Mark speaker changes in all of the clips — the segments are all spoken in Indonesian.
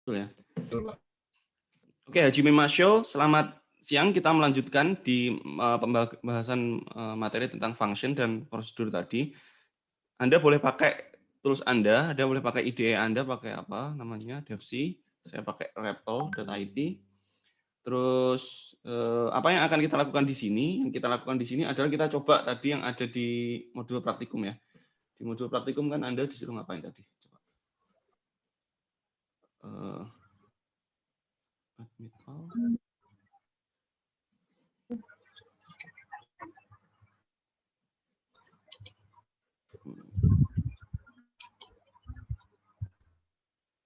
Speaker 1: Betul ya. Oke, Haji Mimasyo, selamat siang. Kita melanjutkan di pembahasan materi tentang function dan prosedur tadi. Anda boleh pakai tools Anda boleh pakai IDE Anda, pakai apa namanya, Devsi. Saya pakai repl.it. Terus apa yang akan kita lakukan di sini? Yang kita lakukan di sini adalah kita coba tadi yang ada di modul praktikum ya. Di modul praktikum kan Anda disuruh ngapain tadi? Coba. Admit all.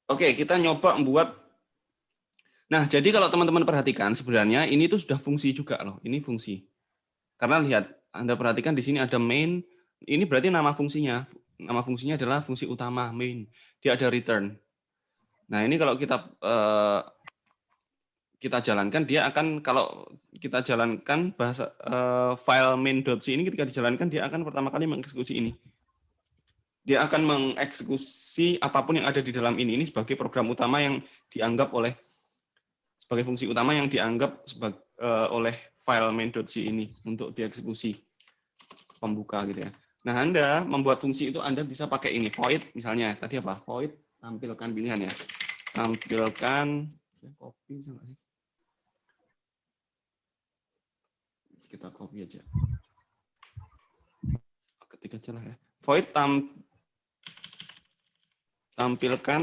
Speaker 1: Oke, kita nyoba membuat. Nah, jadi kalau teman-teman perhatikan sebenarnya ini tuh sudah fungsi juga loh. Ini fungsi. Karena lihat, Anda perhatikan di sini ada main. Ini berarti nama fungsinya. Nama fungsinya adalah fungsi utama main. Dia ada return. Nah, ini kalau kita jalankan, dia akan, kalau kita jalankan bahasa file main.c ini ketika dijalankan dia akan pertama kali mengeksekusi ini. Dia akan mengeksekusi apapun yang ada di dalam ini sebagai program utama yang dianggap sebagai fungsi utama yang dianggap oleh file main.c ini untuk dieksekusi pembuka gitu ya. Nah, Anda membuat fungsi itu Anda bisa pakai ini, void misalnya. Tadi apa? Void tampilkan pilihan ya. Tampilkan, copy sama sih. Kita copy aja. Ketik aja lah ya. Void tampilkan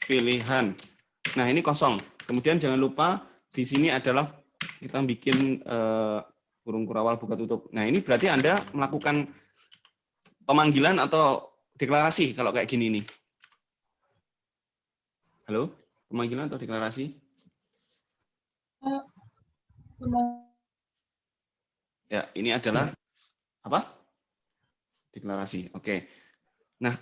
Speaker 1: pilihan. Nah, ini kosong. Kemudian jangan lupa di sini adalah kita bikin kurung kurawal buka tutup. Nah, ini berarti Anda melakukan pemanggilan atau deklarasi kalau kayak gini nih. Halo? Pemanggilan atau deklarasi? Ya, ini adalah apa? Deklarasi. Oke. Nah,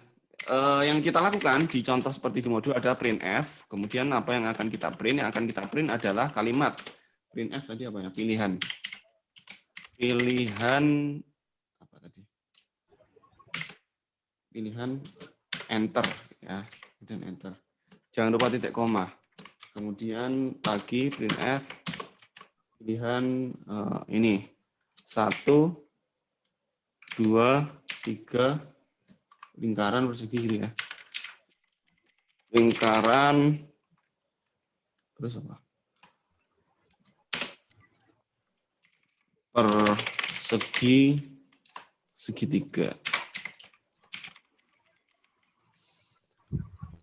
Speaker 1: yang kita lakukan di contoh seperti di modul ada printf. Kemudian apa yang akan kita print? Yang akan kita print adalah kalimat. Printf tadi apa ya? Pilihan. Pilihan apa tadi? Pilihan enter ya, dan enter. Jangan lupa titik koma. Kemudian lagi printf pilihan ini 1, 2, 3 lingkaran persegi gitu ya. Lingkaran terus apa? Persegi segitiga.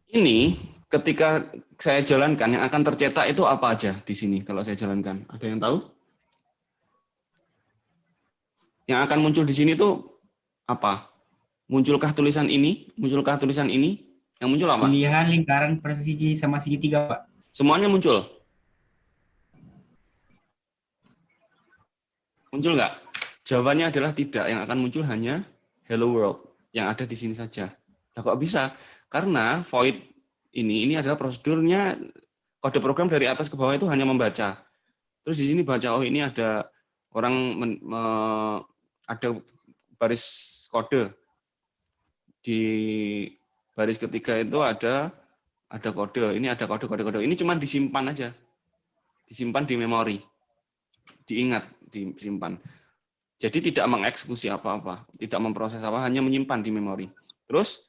Speaker 1: Ini ketika saya jalankan yang akan tercetak itu apa aja di sini kalau saya jalankan? Ada yang tahu? Yang akan muncul di sini itu apa? Munculkah tulisan ini? Munculkah tulisan ini? Yang muncul apa?
Speaker 2: Pilihan lingkaran persegi sama segitiga, Pak.
Speaker 1: Semuanya muncul. Muncul nggak? Jawabannya adalah tidak. Yang akan muncul hanya hello world yang ada di sini saja. Nah, kok bisa? Karena void ini adalah prosedurnya, kode program dari atas ke bawah itu hanya membaca. Terus di sini baca, oh ini ada orang ada baris kode. Di baris ketiga itu ada kode. Ini ada kode. Ini cuma disimpan aja. Disimpan di memori. Diingat, disimpan. Jadi tidak mengeksekusi apa-apa, tidak memproses apa, hanya menyimpan di memori. Terus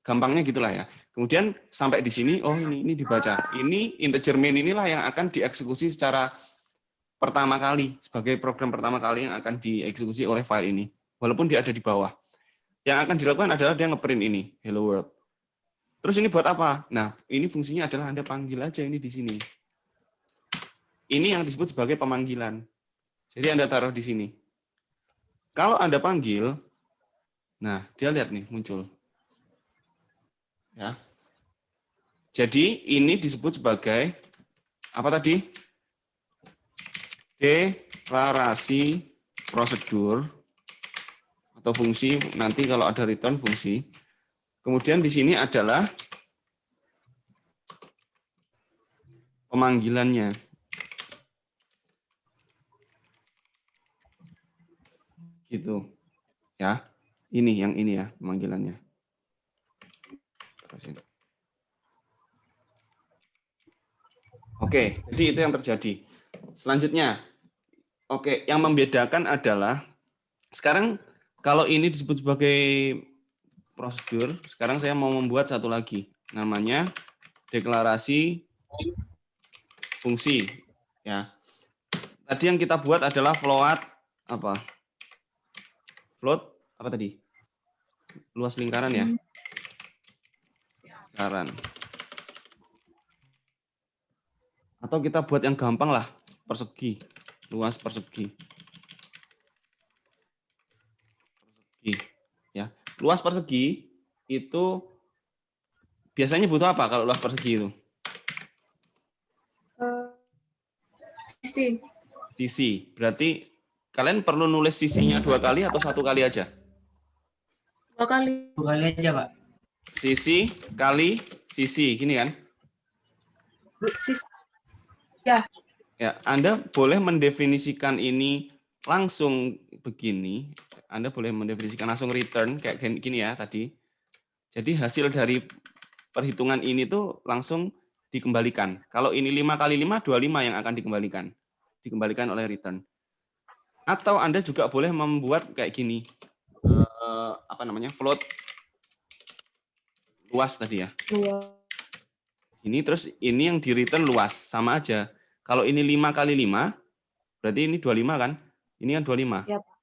Speaker 1: gampangnya gitulah ya. Kemudian sampai di sini, oh ini dibaca. Ini integer main inilah yang akan dieksekusi secara pertama kali, sebagai program pertama kali yang akan dieksekusi oleh file ini. Walaupun dia ada di bawah. Yang akan dilakukan adalah dia ngeprint ini, hello world. Terus ini buat apa? Nah, ini fungsinya adalah Anda panggil aja ini di sini. Ini yang disebut sebagai pemanggilan. Jadi Anda taruh di sini. Kalau Anda panggil, nah dia lihat nih muncul. Ya. Jadi ini disebut sebagai apa tadi? Deklarasi prosedur atau fungsi, nanti kalau ada return fungsi. Kemudian di sini adalah pemanggilannya. Gitu. Ya. Ini yang ini ya pemanggilannya. Oke, jadi itu yang terjadi. Selanjutnya, oke, yang membedakan adalah sekarang kalau ini disebut sebagai prosedur, sekarang saya mau membuat satu lagi, namanya deklarasi fungsi. Ya, tadi yang kita buat adalah float apa? Float apa tadi? Luas lingkaran ya? Lingkaran. Atau kita buat yang gampang lah, persegi, luas persegi. Ya, luas persegi itu biasanya butuh apa kalau luas persegi itu?
Speaker 3: Sisi.
Speaker 1: Sisi. Berarti kalian perlu nulis sisinya 2 kali atau 1 kali aja?
Speaker 3: 2 kali.
Speaker 2: 2 kali aja, Pak.
Speaker 1: Sisi kali sisi, gini kan?
Speaker 3: Sisi. Ya.
Speaker 1: Ya, Anda boleh mendefinisikan ini langsung begini. Anda boleh mendefinisikan langsung return kayak gini ya tadi. Jadi hasil dari perhitungan ini tuh langsung dikembalikan. Kalau ini 5 kali 5, 25 yang akan dikembalikan. Dikembalikan oleh return. Atau Anda juga boleh membuat kayak gini. Apa namanya? Float luas tadi ya.
Speaker 3: Luas.
Speaker 1: Ini terus ini yang di return luas, sama aja. Kalau ini 5 kali 5, berarti ini 25 kan? Ini kan 25.
Speaker 3: Ya, Pak.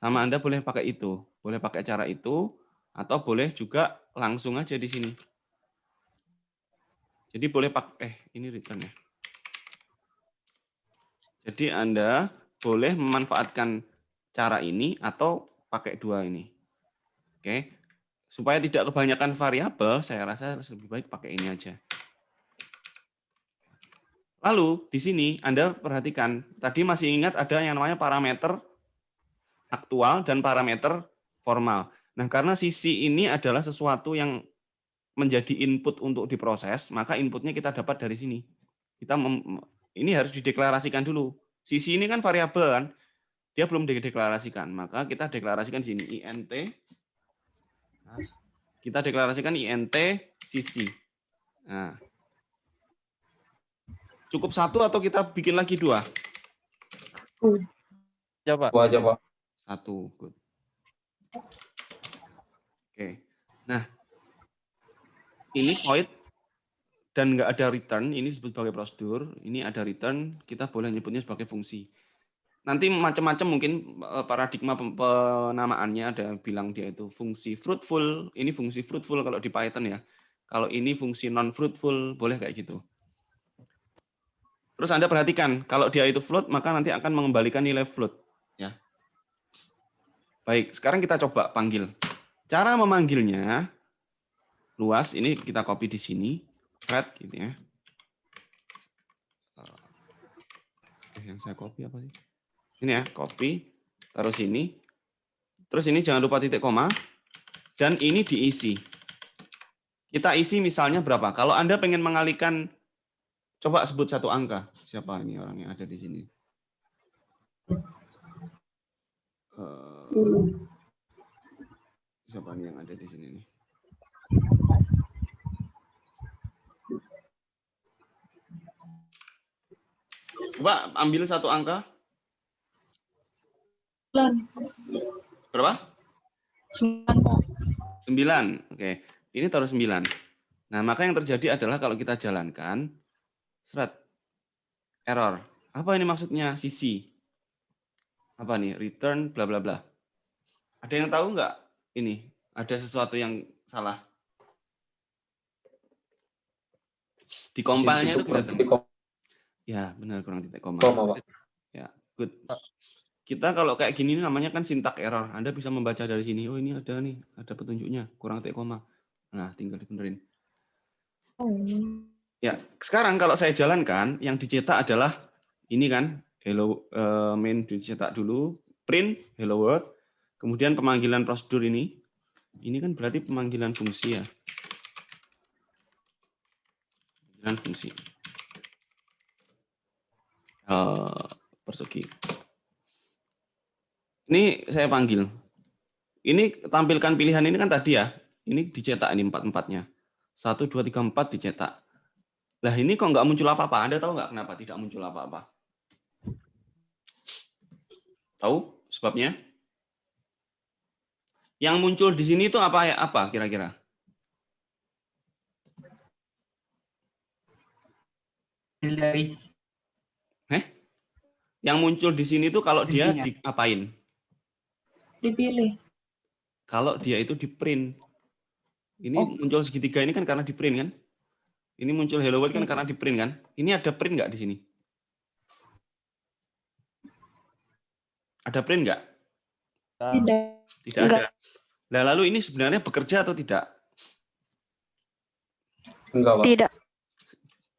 Speaker 1: Sama Anda boleh pakai itu. Boleh pakai cara itu, atau boleh juga langsung aja di sini. Jadi boleh pakai, ini return ya. Jadi Anda boleh memanfaatkan cara ini atau pakai dua ini. Oke. Supaya tidak kebanyakan variabel, saya rasa lebih baik pakai ini aja. Lalu di sini Anda perhatikan, tadi masih ingat ada yang namanya parameter aktual dan parameter formal. Nah, karena sisi ini adalah sesuatu yang menjadi input untuk diproses, maka inputnya kita dapat dari sini. Ini harus dideklarasikan dulu. Sisi ini kan variabel kan, dia belum dideklarasikan, maka kita deklarasikan di sini int. Nah, kita deklarasikan int sisi. Nah, cukup satu atau kita bikin lagi dua?
Speaker 4: Coba.
Speaker 1: Satu, good. Oke. Nah, ini void dan nggak ada return, ini disebut sebagai prosedur. Ini ada return, kita boleh nyebutnya sebagai fungsi. Nanti macam-macam mungkin paradigma penamaannya, ada yang bilang dia itu fungsi fruitful, ini fungsi fruitful kalau di Python ya. Kalau ini fungsi non-fruitful, boleh kayak gitu. Terus Anda perhatikan, kalau dia itu float, maka nanti akan mengembalikan nilai float. Ya. Baik, sekarang kita coba panggil. Cara memanggilnya, luas, ini kita copy di sini, thread gitu ya. Yang saya copy apa sih? Ini ya, copy, taruh sini. Terus ini jangan lupa titik koma, dan ini diisi. Kita isi misalnya berapa? Kalau Anda pengen mengalihkan, coba sebut satu angka. Siapa ini orang yang ada di sini? Siapa nih yang ada di sini nih? Coba ambil satu angka. Berapa? 9. Oke. Ini taruh 9. Nah, maka yang terjadi adalah kalau kita jalankan, error. Apa ini maksudnya? Sisi. Apa nih? Return, bla bla bla. Ada yang tahu nggak ini? Ada sesuatu yang salah? Di compile-nya itu kelihatan. Ya, benar, kurang titik koma. Ya, good. Kita kalau kayak gini namanya kan syntax error. Anda bisa membaca dari sini. Oh, ini ada nih, ada petunjuknya, kurang titik koma. Nah, tinggal dibenerin. Ya, sekarang kalau saya jalankan, yang dicetak adalah ini kan, hello main dicetak dulu, print hello world, kemudian pemanggilan prosedur ini. Ini kan berarti pemanggilan fungsi ya. Pemanggilan fungsi. Persegi. Ini saya panggil. Ini tampilkan pilihan ini kan tadi ya. Ini dicetak ini 4-4-nya. 1, 2, 3, 4 dicetak. Lah ini kok nggak muncul apa-apa? Anda tahu nggak kenapa tidak muncul apa-apa? Tahu sebabnya? Yang muncul di sini itu apa kira-kira?
Speaker 2: Dari
Speaker 1: Yang muncul di sini itu kalau dia
Speaker 2: sisinya.
Speaker 1: diapain?
Speaker 3: Dipilih.
Speaker 1: Kalau dia itu di print. Ini
Speaker 2: Oh.
Speaker 1: muncul segitiga ini kan karena di print kan? Ini muncul hello world kan
Speaker 3: Oke.
Speaker 1: karena di print kan? Ini ada print nggak di sini? Ada print nggak?
Speaker 3: Tidak.
Speaker 1: Tidak
Speaker 3: Enggak.
Speaker 1: ada. Nah, lalu ini sebenarnya bekerja atau tidak?
Speaker 4: Enggak, Pak.
Speaker 3: Tidak.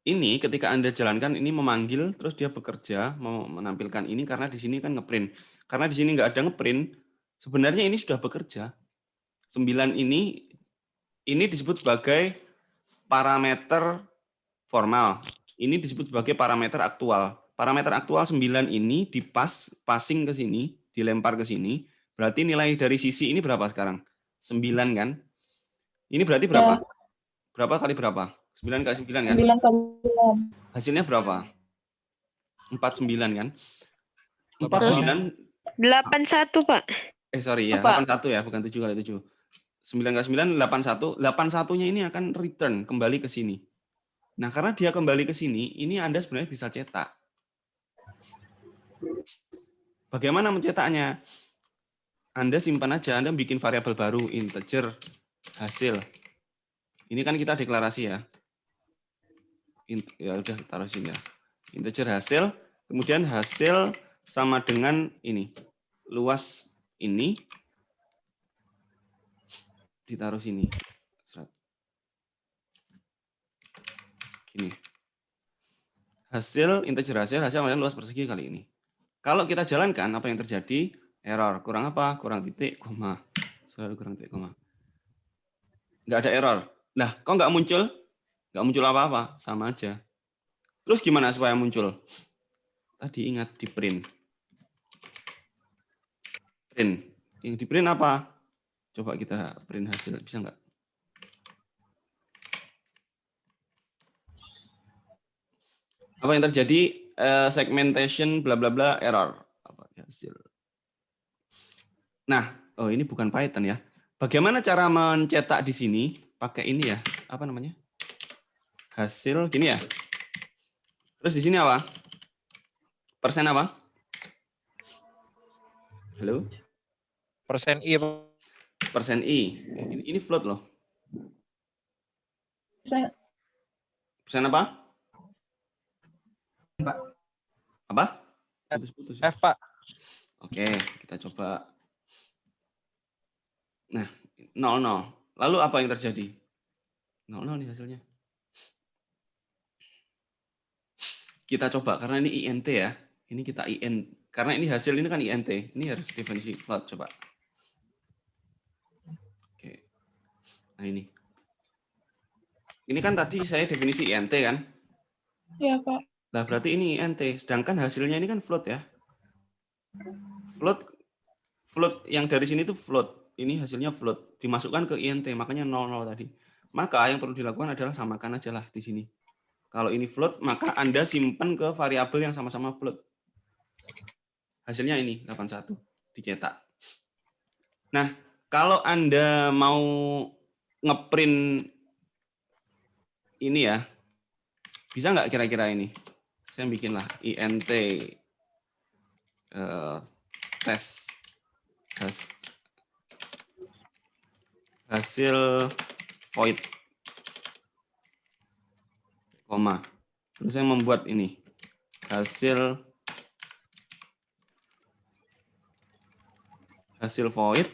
Speaker 1: Ini ketika Anda jalankan ini memanggil terus dia bekerja mau menampilkan ini karena di sini kan ngeprint. Karena di sini nggak ada ngeprint, sebenarnya ini sudah bekerja. 9 ini disebut sebagai parameter formal. Ini disebut sebagai parameter aktual. Parameter aktual 9 ini passing ke sini, dilempar ke sini. Berarti nilai dari sisi ini berapa sekarang? 9 kan? Ini berarti berapa?
Speaker 3: Ya.
Speaker 1: Berapa kali berapa? 9 kali 9 kan?
Speaker 3: 9 kali 9.
Speaker 1: Hasilnya berapa? 49 kan?
Speaker 2: 49.
Speaker 3: 81, Pak.
Speaker 1: Sorry ya,
Speaker 3: Apa?
Speaker 1: 81 ya, bukan 7 kali 7. 9 kali 9, 81. 81-nya ini akan return, kembali ke sini. Nah, karena dia kembali ke sini, ini Anda sebenarnya bisa cetak. Bagaimana mencetaknya? Anda simpan aja, Anda bikin variabel baru, integer hasil. Ini kan kita deklarasi ya. Ya udah, taruh sini ya. Integer hasil, kemudian hasil sama dengan ini. Luas ini ditaruh sini. Gini. Hasil integer hasil sama dengan luas persegi kali ini. Kalau kita jalankan, apa yang terjadi? Error. Kurang apa? Kurang titik, koma. Selalu kurang titik, koma. Nggak ada error. Nah, kok nggak muncul? Nggak muncul apa-apa. Sama aja. Terus gimana supaya muncul? Tadi ingat di print. Print. Yang di print apa? Coba kita print hasil. Bisa nggak? Apa yang terjadi? Segmentation bla bla bla error. Apa hasil? Nah, oh ini bukan Python ya. Bagaimana cara mencetak di sini? Pakai ini ya. Apa namanya? Hasil gini ya. Terus di sini apa? Persen apa? Halo?
Speaker 5: Persen I.
Speaker 1: Persen I. Ini float loh.
Speaker 3: Saya
Speaker 1: Persen apa?
Speaker 2: Pak.
Speaker 1: Apa? Putus-putus.
Speaker 5: F, Pak.
Speaker 1: Oke, kita coba. Nah, 00. Lalu apa yang terjadi? 00 nih hasilnya. Kita coba, karena ini INT ya. Ini kita IN. Karena ini hasil ini kan INT. Ini harus definisi float, coba. Oke. Nah ini. Ini kan tadi saya definisi INT kan?
Speaker 3: ya, Pak.
Speaker 1: Nah, berarti ini INT. Sedangkan hasilnya ini kan float ya. Float yang dari sini itu float. Ini hasilnya float. Dimasukkan ke INT, makanya 00 tadi. Maka yang perlu dilakukan adalah samakan aja lah di sini. Kalau ini float, maka Anda simpan ke variabel yang sama-sama float. Hasilnya ini, 81. Dicetak. Nah, kalau Anda mau ngeprint ini ya, bisa nggak kira-kira ini? Saya bikinlah INT tes hasil void koma. Terus saya membuat ini hasil void,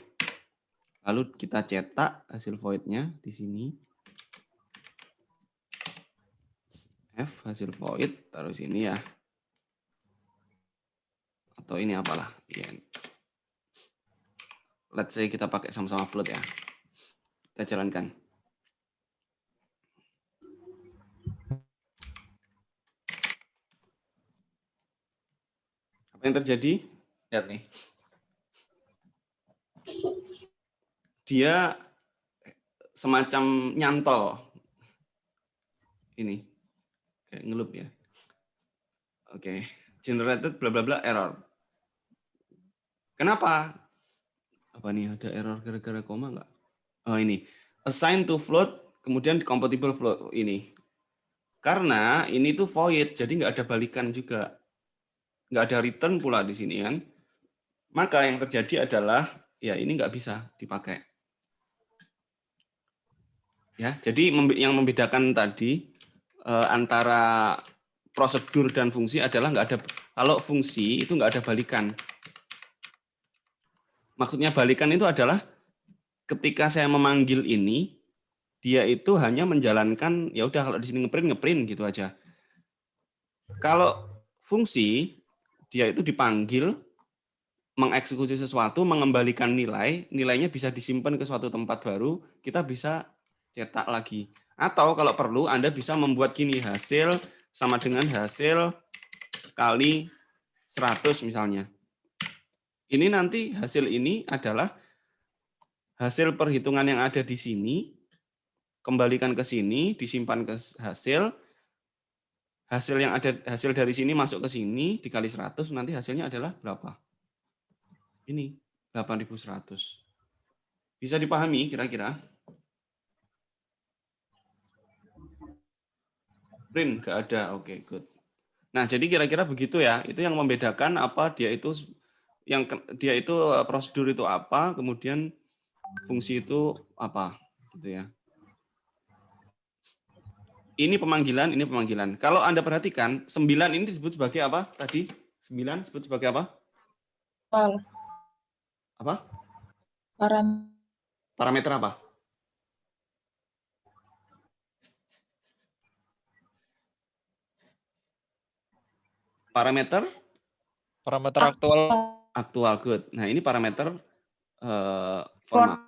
Speaker 1: lalu kita cetak hasil voidnya di sini. F hasil void taruh sini ya. Atau ini apalah. Let's say kita pakai sama-sama float ya. Kita jalankan. Apa yang terjadi? Lihat nih. Dia semacam nyantol. Ini. Kayak ngelup ya. Oke. Generated bla bla bla error. Kenapa? Apa nih, ada error gara-gara koma nggak? Oh ini. Assign to float, kemudian compatible float. Ini. Karena ini tuh void, jadi nggak ada balikan juga. Nggak ada return pula di sini kan. Maka yang terjadi adalah, ya ini nggak bisa dipakai. Ya, jadi yang membedakan tadi antara prosedur dan fungsi adalah nggak ada, kalau fungsi itu nggak ada balikan. Maksudnya balikan itu adalah ketika saya memanggil ini, dia itu hanya menjalankan, ya udah kalau di sini ngeprint gitu aja. Kalau fungsi, dia itu dipanggil, mengeksekusi sesuatu, mengembalikan nilai, nilainya bisa disimpan ke suatu tempat baru, kita bisa cetak lagi. Atau kalau perlu, Anda bisa membuat gini, hasil sama dengan hasil kali 100 misalnya. Ini nanti hasil ini adalah hasil perhitungan yang ada di sini, kembalikan ke sini, disimpan ke hasil yang ada, hasil dari sini masuk ke sini, dikali 100, nanti hasilnya adalah berapa? Ini, 8.100. Bisa dipahami kira-kira? Print, nggak ada, oke, good. Nah, jadi kira-kira begitu ya, itu yang membedakan apa dia itu prosedur itu apa, kemudian fungsi itu apa, gitu ya. Ini pemanggilan. Kalau Anda perhatikan, 9 ini disebut sebagai apa tadi? 9 disebut sebagai apa? Apa? Parameter apa? Parameter
Speaker 5: aktual.
Speaker 1: Aktual, good. Nah, ini parameter formal.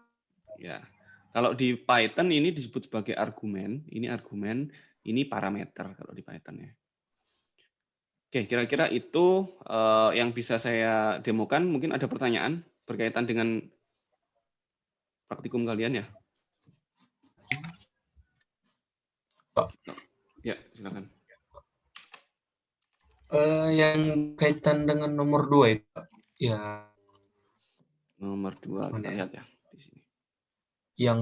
Speaker 1: Ya. Kalau di Python ini disebut sebagai argumen. Ini argumen, ini parameter kalau di Python ya. Oke, kira-kira itu yang bisa saya demokan. Mungkin ada pertanyaan berkaitan dengan praktikum kalian ya? Ya, silakan.
Speaker 2: Yang kaitan dengan nomor 2 itu, ya.
Speaker 1: Nomor 2 kita lihat ya di sini.
Speaker 2: Yang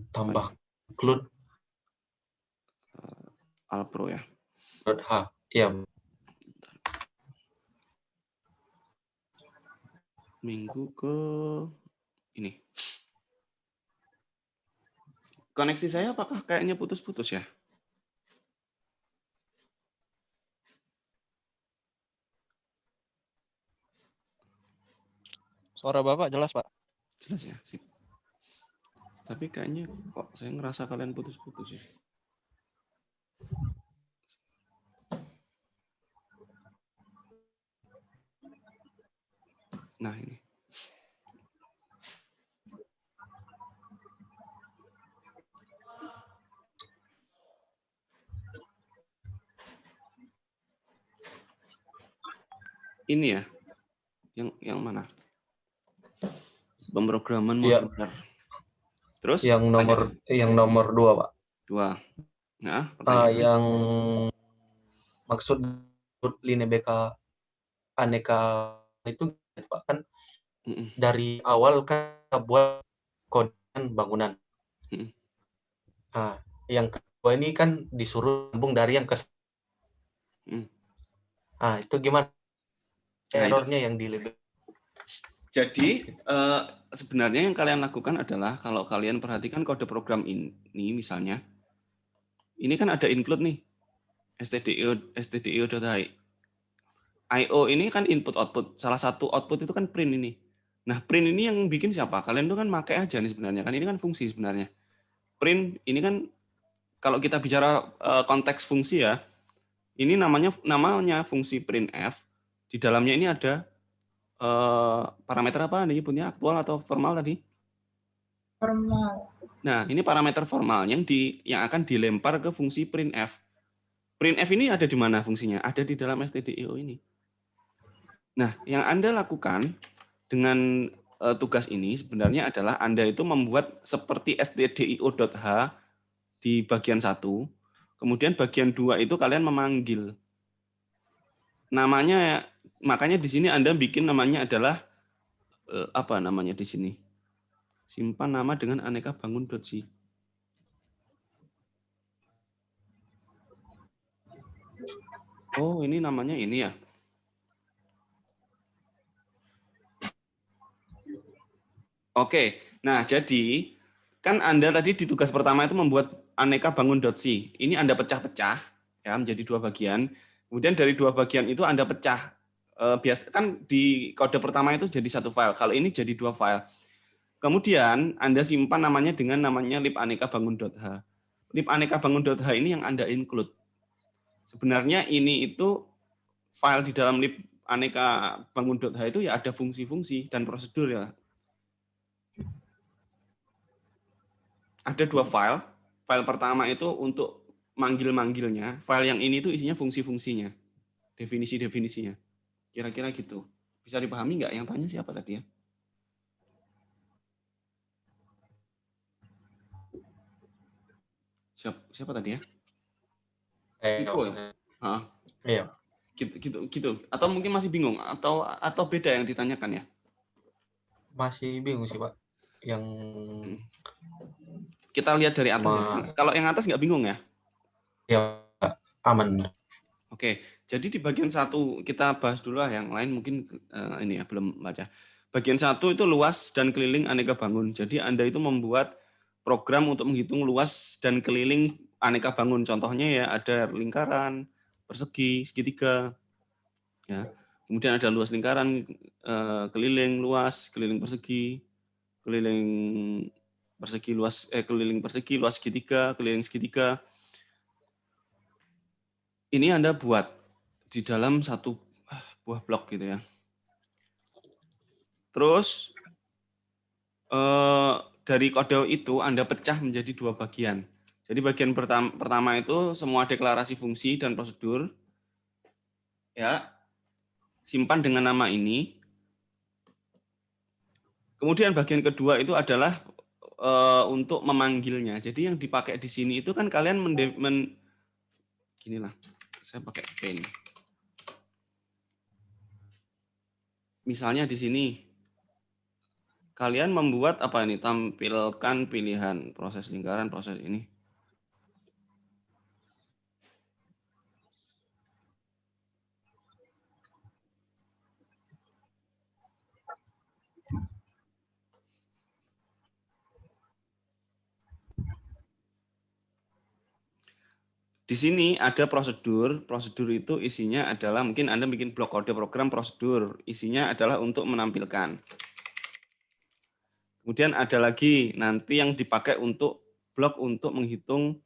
Speaker 2: tambah include
Speaker 1: Alpro ya.
Speaker 2: .h, ya.
Speaker 1: Minggu ke ini. Koneksi saya apakah kayaknya putus-putus ya?
Speaker 5: Suara Bapak jelas, Pak.
Speaker 1: Jelas ya, sip. Tapi kayaknya kok saya ngerasa kalian putus-putus ya. Nah, ini. Ini ya. Yang mana? Pemrograman modular. Terus
Speaker 2: yang nomor 2, Pak.
Speaker 1: 2. Nah,
Speaker 2: yang maksud Linebeka aneka itu, Pak, kan dari awal kan kita buat kode bangunan. Nah, yang kedua ini kan disuruh sambung dari yang ke. Nah, itu gimana? Errornya yang di label.
Speaker 1: Jadi sebenarnya yang kalian lakukan adalah, kalau kalian perhatikan kode program ini misalnya, ini kan ada include nih, stdio.i. IO ini kan input output, salah satu output itu kan print ini. Nah, print ini yang bikin siapa? Kalian tuh kan pakai aja nih sebenarnya, kan ini kan fungsi sebenarnya. Print ini kan kalau kita bicara konteks fungsi ya, ini namanya fungsi printf. Di dalamnya ini ada parameter apa nih punya, aktual atau formal tadi?
Speaker 3: Formal.
Speaker 1: Nah, ini parameter formal yang akan dilempar ke fungsi printf. Printf ini ada di mana fungsinya? Ada di dalam stdio ini. Nah, yang Anda lakukan dengan tugas ini sebenarnya adalah Anda itu membuat seperti stdio.h di bagian 1, Kemudian bagian 2 itu kalian memanggil. Namanya, makanya di sini Anda bikin namanya adalah apa namanya di sini? Simpan nama dengan aneka bangun.c. Oh, ini namanya ini ya. Oke, nah jadi kan Anda tadi di tugas pertama itu membuat aneka bangun.c. Ini Anda pecah-pecah ya menjadi 2 bagian. Kemudian dari 2 bagian itu Anda pecah. Biasa kan di kode pertama itu jadi 1 file. Kalau ini jadi 2 file. Kemudian Anda simpan namanya dengan namanya lib aneka bangun.h. Lib aneka bangun.h ini yang Anda include. Sebenarnya ini itu file di dalam lib aneka bangun.h itu ya ada fungsi-fungsi dan prosedur ya. Ada 2 file. File pertama itu untuk manggil-manggilnya. File yang ini itu isinya fungsi-fungsinya. Definisi-definisinya. Kira-kira gitu. Bisa dipahami nggak? Yang tanya siapa tadi ya? Siapa tadi ya? Iko ya?
Speaker 2: Iya.
Speaker 1: Gitu. Atau mungkin masih bingung? Atau beda yang ditanyakan ya?
Speaker 2: Masih bingung sih, Pak. Yang
Speaker 1: Kita lihat dari atas. Ya. Kalau yang atas nggak bingung ya?
Speaker 2: ya aman.
Speaker 1: Oke, jadi di bagian 1 kita bahas dulu lah, yang lain mungkin ini ya belum baca. Bagian 1 itu luas dan keliling aneka bangun. Jadi Anda itu membuat program untuk menghitung luas dan keliling aneka bangun. Contohnya ya ada lingkaran, persegi, segitiga. Ya. Kemudian ada luas lingkaran, keliling luas, keliling persegi, keliling persegi luas, keliling persegi, luas segitiga, keliling segitiga. Ini Anda buat di dalam 1 buah blok gitu ya. Terus dari kode itu Anda pecah menjadi 2 bagian. Jadi bagian pertama itu semua deklarasi fungsi dan prosedur. Ya, simpan dengan nama ini. Kemudian bagian kedua itu adalah untuk memanggilnya. Jadi yang dipakai di sini itu kan kalian ginilah. Saya pakai pen. Misalnya di sini kalian membuat apa ini? Tampilkan pilihan proses lingkaran, proses ini. Di sini ada prosedur. Prosedur itu isinya adalah mungkin Anda bikin blok kode program prosedur. Isinya adalah untuk menampilkan. Kemudian ada lagi nanti yang dipakai untuk blok untuk menghitung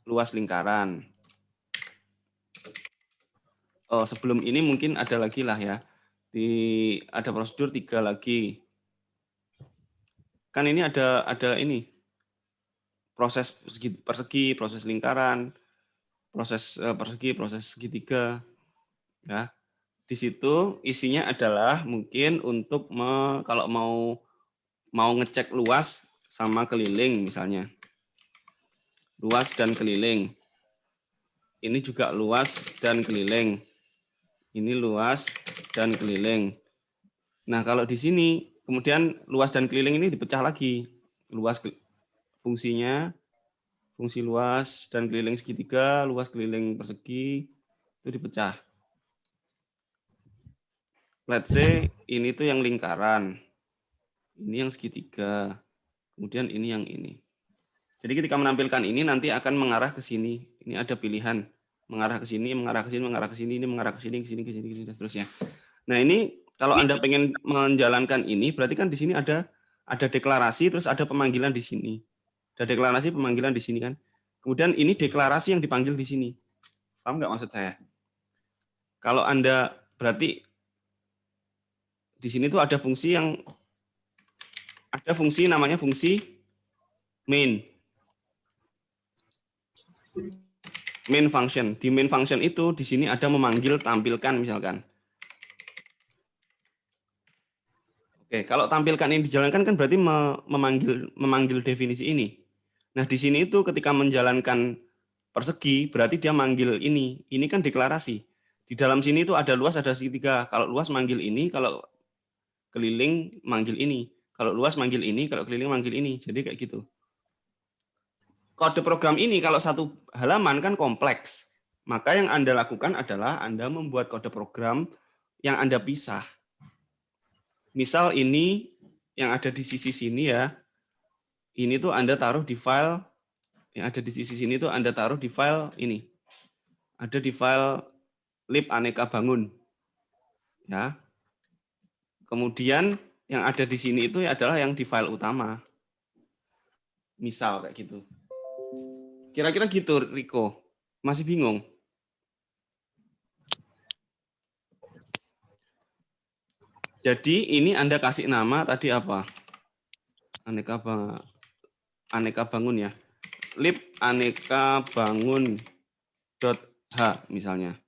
Speaker 1: luas lingkaran. Oh, sebelum ini mungkin ada lagi lah ya. Ada prosedur 3 lagi. Kan ini ada ini. Proses persegi, proses lingkaran, proses persegi, proses segitiga. Ya. Di situ isinya adalah mungkin untuk kalau mau ngecek luas sama keliling misalnya. Luas dan keliling. Ini juga luas dan keliling. Ini luas dan keliling. Nah, kalau di sini kemudian luas dan keliling ini dipecah lagi. Luas fungsinya, fungsi luas dan keliling segitiga, luas keliling persegi, itu dipecah. Let's say ini tuh yang lingkaran, ini yang segitiga, kemudian ini yang ini. Jadi ketika menampilkan ini nanti akan mengarah ke sini. Ini ada pilihan mengarah ke sini, mengarah ke sini, mengarah ke sini, ini mengarah ke sini, ke sini, ke sini, dan seterusnya. Nah ini kalau Anda pengen menjalankan ini, berarti kan di sini ada deklarasi, terus ada pemanggilan di sini. Ada deklarasi, pemanggilan di sini kan. Kemudian ini deklarasi yang dipanggil di sini. Paham nggak maksud saya? Kalau Anda berarti di sini tuh ada fungsi namanya fungsi main. Main function. Di main function itu di sini ada memanggil tampilkan misalkan. Oke, kalau tampilkan ini dijalankan kan berarti memanggil definisi ini. Nah, di sini itu ketika menjalankan persegi, berarti dia manggil ini. Ini kan deklarasi. Di dalam sini itu ada luas, ada segitiga. Kalau luas manggil ini, kalau keliling manggil ini. Kalau luas manggil ini, kalau keliling manggil ini. Jadi kayak gitu. Kode program ini kalau satu halaman kan kompleks. Maka yang Anda lakukan adalah Anda membuat kode program yang Anda pisah. Misal ini yang ada di sisi sini ya. Ini tuh Anda taruh di file yang ada di sisi sini tuh Anda taruh di file ini. Ada di file lib aneka bangun. Ya. Kemudian yang ada di sini itu adalah yang di file utama. Misal kayak gitu. Kira-kira gitu, Riko. Masih bingung? Jadi ini Anda kasih nama tadi apa? Aneka bangun ya. Lib aneka bangun .h misalnya.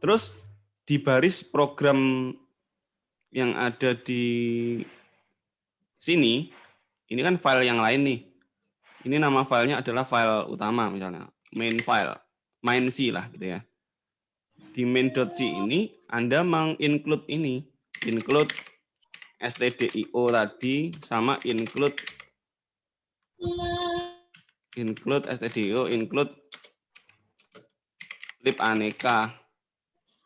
Speaker 1: Terus di baris program yang ada di sini, ini kan file yang lain nih. Ini nama filenya adalah file utama misalnya, main file, main C lah gitu ya. Di main.c ini Anda menginclude ini, include stdio tadi sama include stdio, include lib aneka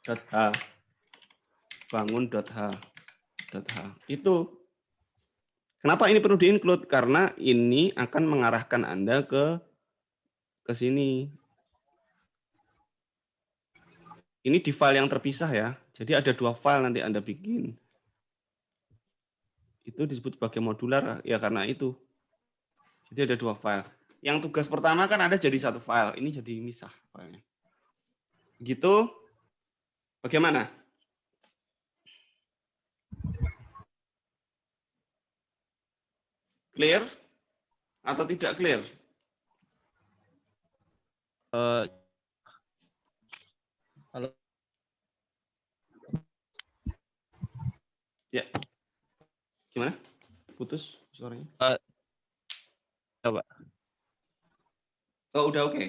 Speaker 1: .h bangun.h. Itu kenapa ini perlu di-include? Karena ini akan mengarahkan Anda ke sini. Ini di file yang terpisah ya. Jadi ada 2 file nanti Anda bikin. Itu disebut sebagai modular ya karena itu. Jadi ada 2 file. Yang tugas pertama kan ada jadi 1 file. Ini jadi misah filenya. Gitu. Bagaimana? Clear atau tidak clear?
Speaker 5: Halo.
Speaker 1: Ya. Gimana? Putus suaranya?
Speaker 5: Coba.
Speaker 1: Oh, udah oke.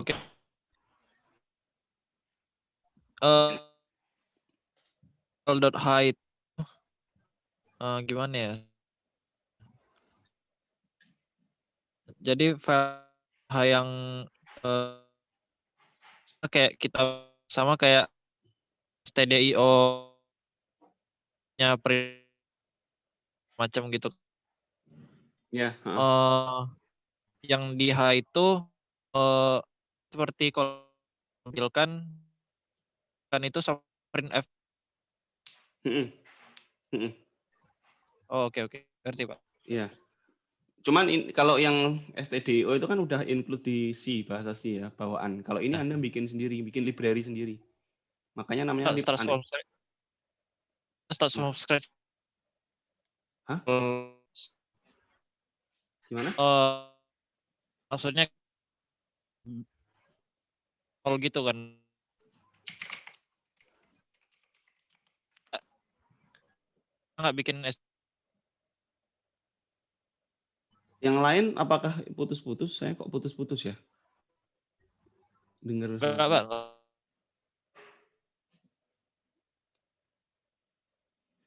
Speaker 5: Oke. Height. Gimana ya? Jadi file yang kayak kita sama kayak stdio-nya macam gitu.
Speaker 1: Ya.
Speaker 5: Yang di H itu seperti kalau tampilkan kan itu sama print F. Oh, oke. Ngerti, Pak.
Speaker 1: Iya. Cuman kalau yang stdio itu kan udah include di C, bahasa C ya, bawaan. Kalau ini Anda bikin sendiri, bikin library sendiri. Makanya namanya lib
Speaker 5: Start from scratch.
Speaker 1: Hah? Gimana?
Speaker 5: Maksudnya kalau gitu kan. Nggak bikin
Speaker 1: Yang lain apakah putus-putus? Saya kok putus-putus ya? Dengar suara.
Speaker 5: Enggak, Pak.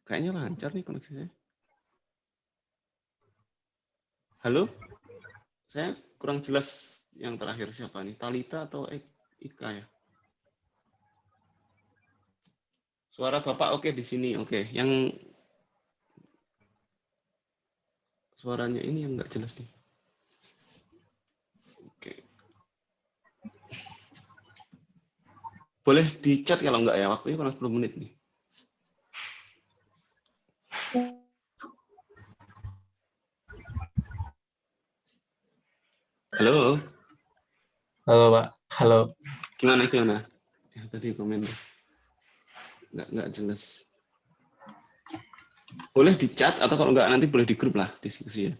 Speaker 1: Kayaknya lancar nih koneksi saya. Halo? Saya kurang jelas yang terakhir siapa nih? Talita atau Ika ya? Suara Bapak oke di sini, oke. Yang suaranya ini yang nggak jelas nih. Oke. Boleh di chat kalau nggak ya, waktunya kurang 10 menit nih. Halo.
Speaker 2: Halo, Pak. Halo.
Speaker 1: Gimana? Ya, tadi komen nggak jelas. Boleh di chat atau kalau nggak nanti boleh di grup lah diskusi ya.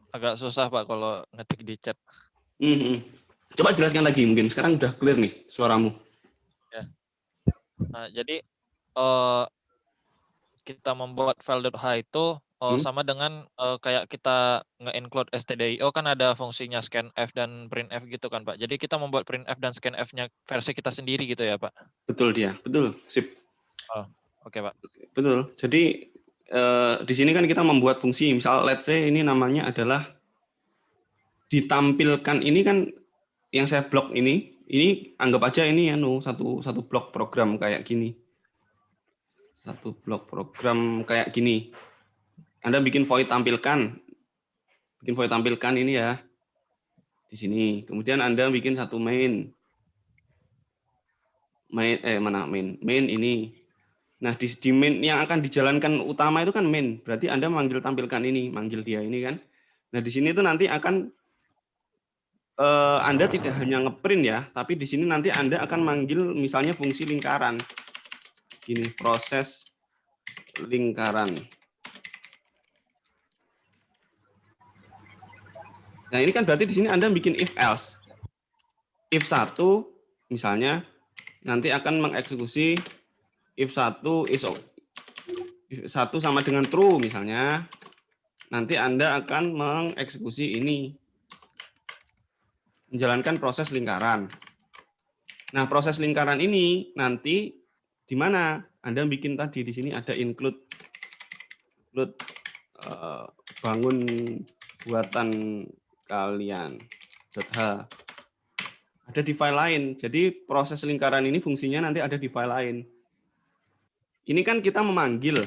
Speaker 5: Agak susah, Pak, kalau ngetik di chat.
Speaker 1: Coba jelaskan lagi mungkin. Sekarang udah clear nih suaramu.
Speaker 5: Ya. Nah, jadi kita membuat file.h itu Oh, sama dengan kayak kita nge-include stdio kan ada fungsinya scanf dan printf gitu kan, Pak. Jadi kita membuat printf dan scanf-nya versi kita sendiri gitu ya, Pak?
Speaker 1: Betul dia, betul, sip.
Speaker 5: Oh, oke, Pak.
Speaker 1: Betul. Jadi di sini kan kita membuat fungsi, misal let's say ini namanya adalah ditampilkan, ini kan yang saya blok ini anggap aja ini satu blok program kayak gini. Satu blok program kayak gini. Anda bikin void tampilkan. Bikin void tampilkan ini ya. Di sini. Kemudian Anda bikin satu main. Main ini. Nah, di main yang akan dijalankan utama itu kan main. Berarti Anda manggil tampilkan ini, manggil dia ini kan. Nah, di sini itu nanti akan Anda tidak hanya ngeprint ya, tapi di sini nanti Anda akan manggil misalnya fungsi lingkaran. Gini, proses lingkaran. Nah, ini kan berarti di sini Anda bikin if else. If 1 misalnya nanti akan mengeksekusi if 1 is if 1 sama dengan true misalnya. Nanti Anda akan mengeksekusi ini. Menjalankan proses lingkaran. Nah, proses lingkaran ini nanti di mana? Anda bikin tadi di sini ada include bangun buatan kalian. .h. Ada di file lain. Jadi proses lingkaran ini fungsinya nanti ada di file lain. Ini kan kita memanggil.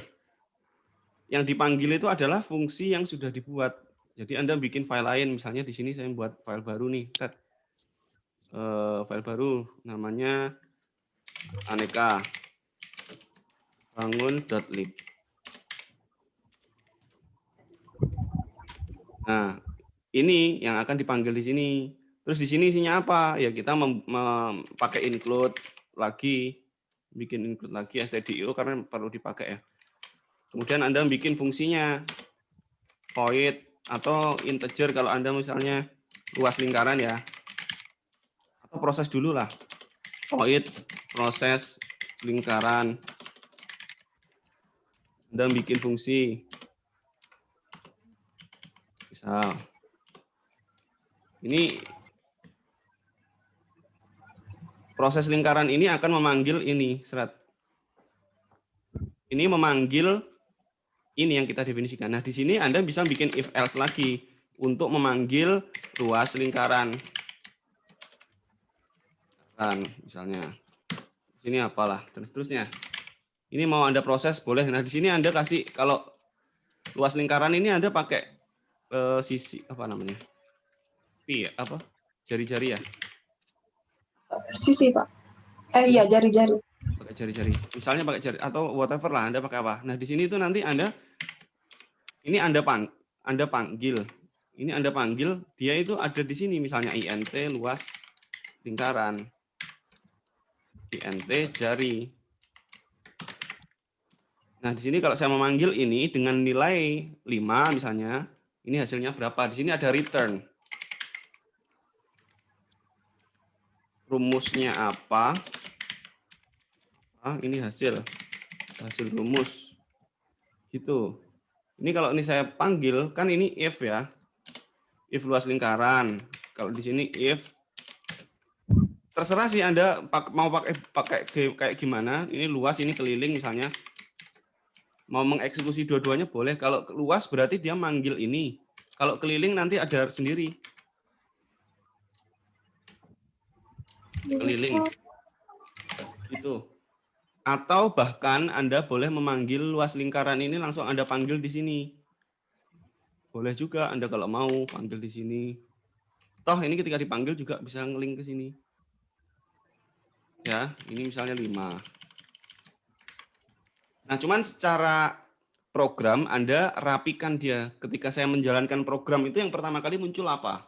Speaker 1: Yang dipanggil itu adalah fungsi yang sudah dibuat. Jadi Anda bikin file lain, misalnya di sini saya buat file baru nih. File baru namanya aneka bangun.lib. Nah, ini yang akan dipanggil di sini. Terus di sini isinya apa? Ya kita pakai include lagi, bikin include lagi stdio karena perlu dipakai ya. Kemudian Anda bikin fungsinya void atau integer kalau Anda misalnya luas lingkaran ya. Atau proses dulu lah. Void proses lingkaran. Anda bikin fungsi. Misal ini proses lingkaran ini akan memanggil ini ini memanggil ini yang kita definisikan. Nah, di sini Anda bisa bikin if else lagi untuk memanggil luas lingkaran. Misalnya sini apalah dan seterusnya. Ini mau Anda proses boleh. Nah, di sini Anda kasih kalau luas lingkaran ini Anda pakai sisi apa namanya? Apa? Jari-jari ya?
Speaker 3: Sisi, Pak. Iya, jari-jari.
Speaker 1: Pakai jari-jari. Misalnya pakai jari atau whatever lah Anda pakai apa. Nah, di sini itu nanti Anda panggil. Ini Anda panggil, dia itu ada di sini misalnya int luas lingkaran. int jari. Nah, di sini kalau saya memanggil ini dengan nilai 5 misalnya, ini hasilnya berapa? Di sini ada return. Rumusnya apa? Ini hasil rumus. Gitu. Ini kalau ini saya panggil, kan ini if ya. If luas lingkaran. Kalau di sini if, terserah sih Anda mau pakai kayak gimana. Ini luas, ini keliling misalnya. Mau mengeksekusi dua-duanya boleh. Kalau luas berarti dia manggil ini. Kalau keliling nanti ada sendiri. Keliling. Gitu. Atau bahkan Anda boleh memanggil luas lingkaran ini langsung Anda panggil di sini. Boleh juga Anda kalau mau panggil di sini. Toh ini ketika dipanggil juga bisa ngelink ke sini. Ya, ini misalnya 5. Nah, cuman secara program Anda rapikan dia. Ketika saya menjalankan program itu yang pertama kali muncul apa?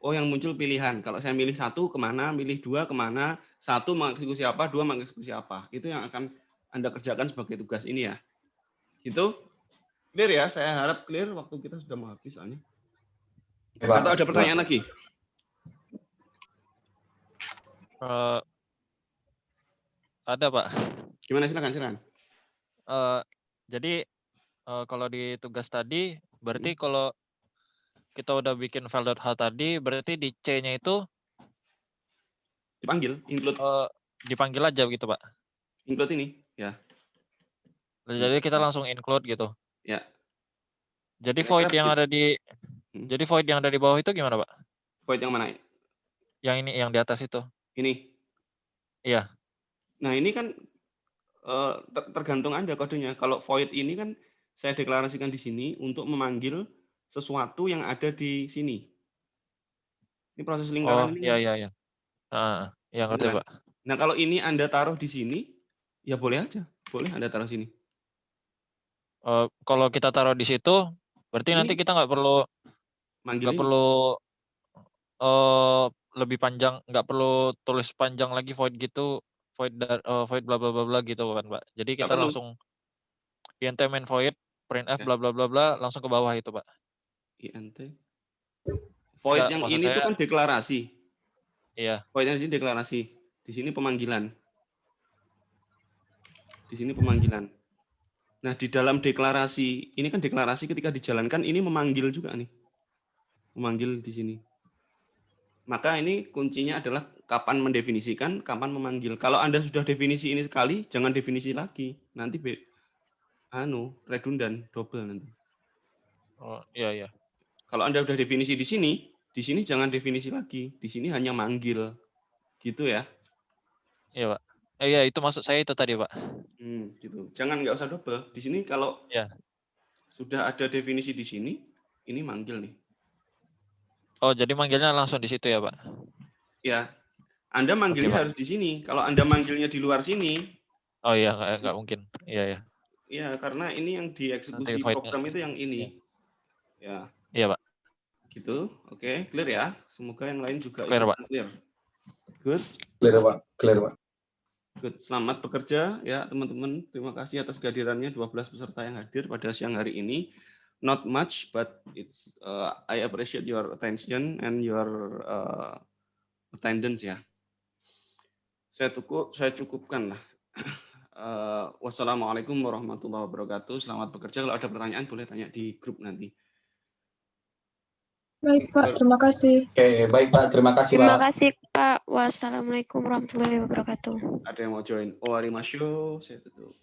Speaker 1: Oh, yang muncul pilihan. Kalau saya milih 1 kemana, milih 2 kemana, 1 mengeksekusi apa, 2 mengeksekusi apa. Itu yang akan Anda kerjakan sebagai tugas ini ya. Gitu. Clear ya? Saya harap clear, waktu kita sudah mau habis soalnya. Atau ada pertanyaan lagi?
Speaker 5: Ada, Pak.
Speaker 1: Gimana, silakan.
Speaker 5: Jadi kalau di tugas tadi, berarti kalau kita udah bikin file.h tadi, berarti di C-nya itu
Speaker 1: Dipanggil, include
Speaker 5: dipanggil aja gitu, Pak.
Speaker 1: include ini, ya.
Speaker 5: Jadi kita langsung include gitu.
Speaker 1: Ya.
Speaker 5: Jadi
Speaker 1: Kira-kira
Speaker 5: void yang
Speaker 1: begitu.
Speaker 5: ada di jadi void yang ada di bawah itu gimana, Pak?
Speaker 1: Void yang mana?
Speaker 5: Yang ini, yang di atas itu.
Speaker 1: Ini.
Speaker 5: Iya.
Speaker 1: Nah, ini kan tergantung Anda kodenya. Kalau void ini kan saya deklarasikan di sini untuk memanggil sesuatu yang ada di sini. Ini proses lingkaran ini
Speaker 5: iya
Speaker 1: kan.
Speaker 5: iya iya. Iya
Speaker 1: Gitu
Speaker 5: ngerti,
Speaker 1: kan?
Speaker 5: Pak.
Speaker 1: Nah, kalau ini Anda taruh di sini, ya boleh aja. Boleh Anda taruh sini.
Speaker 5: Kalau kita taruh di situ, berarti
Speaker 1: Ini
Speaker 5: nanti kita nggak perlu
Speaker 1: manggil ini.
Speaker 5: lebih panjang, nggak perlu tulis panjang lagi void gitu, void void bla bla bla bla gitu kan, Pak. Jadi
Speaker 1: Nggak
Speaker 5: kita
Speaker 1: perlu.
Speaker 5: langsung int main void printf
Speaker 1: Ya.
Speaker 5: bla bla bla bla langsung ke bawah itu, Pak.
Speaker 1: int. Void
Speaker 5: Nggak,
Speaker 1: yang
Speaker 5: maksud
Speaker 1: ini
Speaker 5: saya,
Speaker 1: itu kan deklarasi.
Speaker 5: iya.
Speaker 1: Void yang di sini deklarasi. Di sini pemanggilan. Di sini pemanggilan. Nah, di dalam deklarasi, ini kan deklarasi ketika dijalankan, ini memanggil juga nih. Memanggil di sini. Maka ini kuncinya adalah kapan mendefinisikan, kapan memanggil. Kalau Anda sudah definisi ini sekali, jangan definisi lagi. Nanti redundan, double nanti.
Speaker 5: Oh, iya iya.
Speaker 1: Kalau Anda sudah definisi di sini jangan definisi lagi. Di sini hanya manggil. Gitu ya.
Speaker 5: Iya, Pak. Iya, itu maksud saya itu tadi, Pak.
Speaker 1: Gitu. Jangan nggak usah double. Di sini kalau sudah ada definisi di sini, ini manggil nih.
Speaker 5: Oh, jadi manggilnya langsung di situ ya, Pak?
Speaker 1: Ya, Anda manggilnya harus di sini. Kalau Anda manggilnya di luar sini.
Speaker 5: Oh iya, nggak mungkin. Iya ya.
Speaker 1: Iya, karena ini yang dieksekusi program itu yang ini. Ya.
Speaker 5: Iya, Pak.
Speaker 1: Gitu. Oke, clear ya. Semoga yang lain juga
Speaker 5: clear, Pak.
Speaker 1: Clear. Good.
Speaker 2: Clear, Pak. Clear, Pak.
Speaker 1: Good. Selamat bekerja ya, teman-teman. Terima kasih atas kehadirannya 12 peserta yang hadir pada siang hari ini. Not much, but it's I appreciate your attention and your attendance ya. Saya cukupkan lah. Wassalamualaikum warahmatullahi wabarakatuh. Selamat bekerja. Kalau ada pertanyaan boleh tanya di grup nanti.
Speaker 3: Baik, Pak. Terima kasih.
Speaker 2: Oke, baik, Pak. Terima kasih, Pak.
Speaker 4: Terima kasih, Pak. Wassalamualaikum warahmatullahi wabarakatuh.
Speaker 1: Ada yang mau join? Oarimasyo, saya tutup.